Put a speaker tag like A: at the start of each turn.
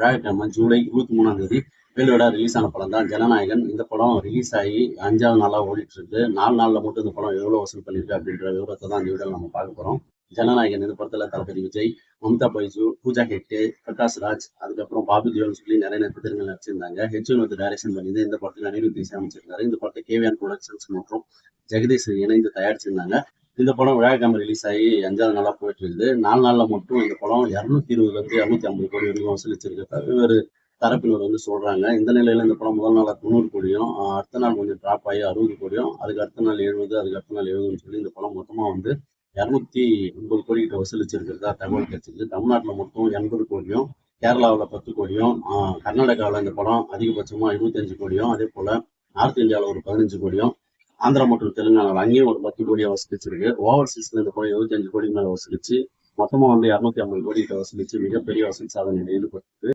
A: வியாழக்கிழமை ஜூலை 23 வேலோட ரிலீஸ் ஆன படம் தான் ஜனநாயகன். இந்த படம் ரிலீஸ் ஆகி 5வது நாளா ஓடிட்டு இருக்கு. 4 நாள்ல மட்டும் இந்த படம் எவ்வளவு வசூல் பண்ணிருக்கு அப்படின்ற விவரத்தை தான் இந்த வீடியோல நம்ம பார்க்க போறோம். ஜனநாயகன் இந்த படத்துல தளபதி விஜய், மம்தா பைஜு, பூஜா ஹெக்டே, பிரகாஷ் ராஜ், அதுக்கப்புறம் பாபி தியோல்னு சொல்லி நிறைய நட்சத்திரங்கள் நடிச்சிருந்தாங்க. ஹெச்என் வந்து டைரக்ஷன் பண்ணி இந்த படத்துக்கு அனிருத் இசையமைச்சிருந்தாரு. இந்த படத்தை கேவிஆர் ப்ரொடக்ஷன்ஸ் மற்றும் ஜெகதீஷ் இணைந்து தயாரிச்சிருந்தாங்க. இந்த படம் வியாழக்கிழமை ரிலீஸ் ஆகி 5வது நாளா போயிட்டு இருக்குது. 4 நாள்ல மட்டும் இந்த படம் 220 இருந்து 250 கோடி வரைக்கும் வசூலிச்சிருக்கு. வெவ்வேறு தரப்பினர் வந்து சொல்றாங்க. இந்த நிலையில இந்த படம் முதல் நாள் 90 கோடியும், அடுத்த நாள் கொஞ்சம் டிராப் ஆகி 60 கோடியும், அதுக்கு அடுத்த நாள் 70, அதுக்கு அடுத்த நாள் 70ன்னு சொல்லி இந்த படம் மொத்தமா வந்து 280 கோடி கிட்ட வசூலிச்சிருக்கிறதா தகவல் கிடைச்சிருக்கு. தமிழ்நாட்டுல மொத்தம் 80 கோடியும், கேரளாவில் 10 கோடியும், கர்நாடகாவில் இந்த படம் அதிகபட்சமா 25 கோடியும், அதே போல நார்த் இந்தியாவில் ஒரு 15 கோடியும், ஆந்திரா மற்றும் தெலுங்கானாவில் அங்கேயும் ஒரு 10 கோடியா வசூலிச்சிருக்கு. ஓவர்சீஸ்ல இந்த படம் 75 கோடி மேல வசூலிச்சு மொத்தமா வந்து 250 கோடி கிட்ட வசூலிச்சு மிகப்பெரிய வசூல் சாதனையில் ஈடுபட்டு